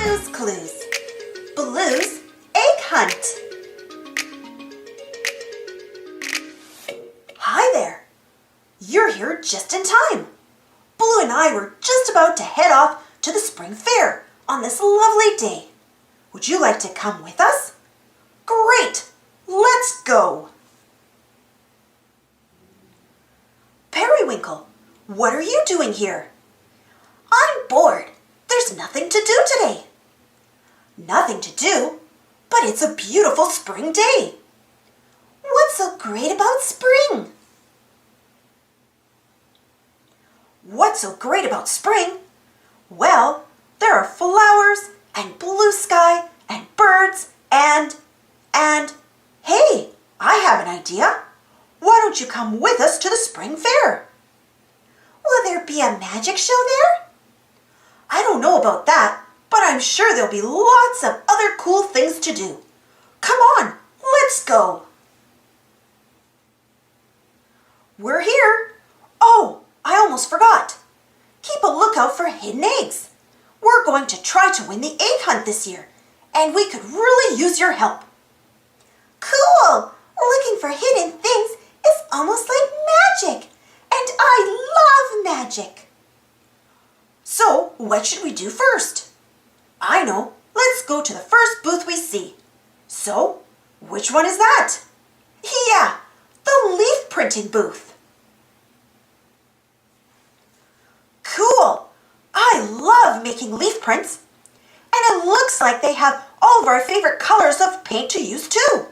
Blue's Clues. Blue's Egg Hunt. Hi there. You're here just in time. Blue and I were just about to head off to the spring fair on this lovely day. Would you like to come with us? Great! Let's go! Periwinkle, what are you doing here? I'm bored. There's nothing to do today. Nothing to do? But it's a beautiful spring day. What's so great about spring? What's so great about spring? Well, there are flowers and blue sky and birds and hey, I have an idea. Why don't you come with us to the spring fair? Will there be a magic show there? I don't know about that, but I'm sure there'll be lots of other cool things to do. Come on, let's go. We're here. Oh, I almost forgot. Keep a lookout for hidden eggs. We're going to try to win the egg hunt this year, and we could really use your help. Cool! Looking for hidden things is almost like magic, and I love magic. So, what should we do first? I know. Let's go to the first booth we see. So, which one is that? Yeah, the leaf printing booth. Cool! I love making leaf prints. And it looks like they have all of our favorite colors of paint to use too.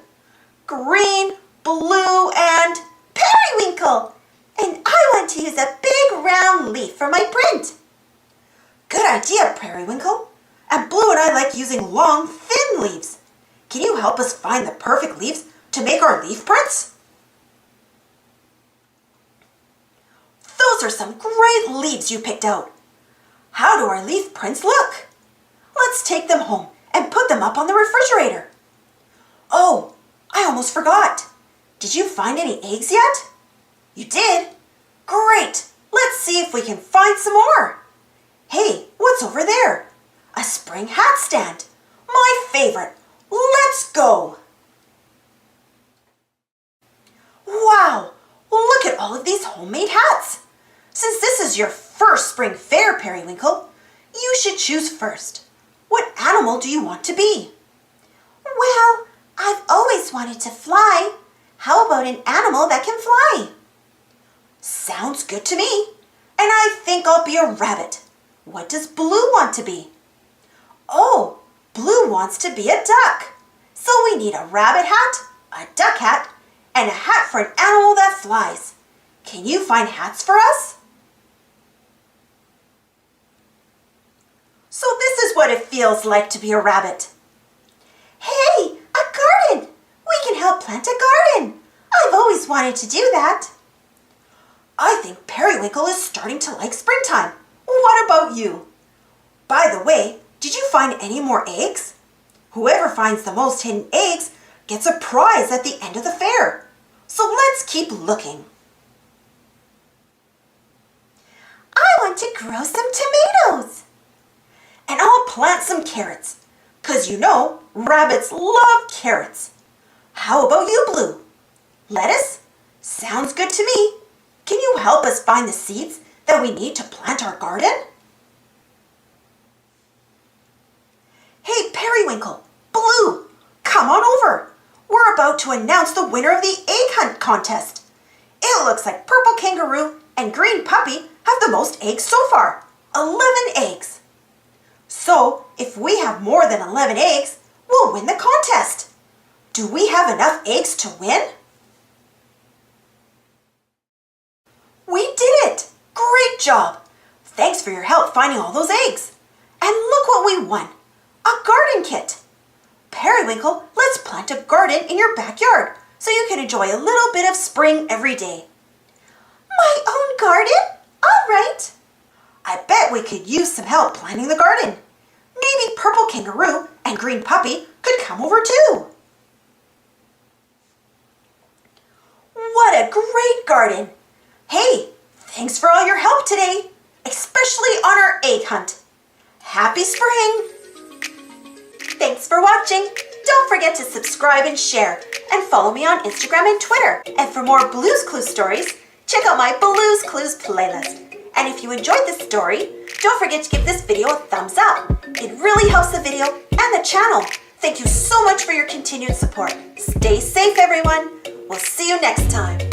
Green, blue, and periwinkle. And I want to use a big round leaf for my print. Good idea, Periwinkle. And Blue and I like using long, thin leaves. Can you help us find the perfect leaves to make our leaf prints? Those are some great leaves you picked out. How do our leaf prints look? Let's take them home and put them up on the refrigerator. Oh, I almost forgot. Did you find any eggs yet? You did? Great. Let's see if we can find some more. Hey, what's over there? A spring hat stand. My favorite. Let's go. Wow, look at all of these homemade hats. Since this is your first spring fair, Periwinkle, you should choose first. What animal do you want to be? Well, I've always wanted to fly. How about an animal that can fly? Sounds good to me. And I think I'll be a rabbit. What does Blue want to be? Oh, Blue wants to be a duck. So we need a rabbit hat, a duck hat, and a hat for an animal that flies. Can you find hats for us? So this is what it feels like to be a rabbit. Hey, a garden! We can help plant a garden. I've always wanted to do that. I think Periwinkle is starting to like springtime. What about you? By the way, did you find any more eggs? Whoever finds the most hidden eggs gets a prize at the end of the fair. So let's keep looking. I want to grow some tomatoes. And I'll plant some carrots. 'Cause you know, rabbits love carrots. How about you, Blue? Lettuce? Sounds good to me. Can you help us find the seeds that we need to plant our garden? Hey, Periwinkle, Blue, come on over. We're about to announce the winner of the egg hunt contest. It looks like Purple Kangaroo and Green Puppy have the most eggs so far, 11 eggs. So, if we have more than 11 eggs, we'll win the contest. Do we have enough eggs to win? We did it! Great job! Thanks for your help finding all those eggs. And look what we won! A garden kit! Periwinkle, let's plant a garden in your backyard so you can enjoy a little bit of spring every day. My own garden? All right! I bet we could use some help planting the garden. Maybe Purple Kangaroo and Green Puppy could come over too. What a great garden! Hey, thanks for all your help today, especially on our egg hunt. Happy spring! Thanks for watching. Don't forget to subscribe and share, and follow me on Instagram and Twitter. And for more Blue's Clues stories, check out my Blue's Clues playlist. And if you enjoyed this story, don't forget to give this video a thumbs up. It really helps the video and the channel. Thank you so much for your continued support. Stay safe, everyone. We'll see you next time.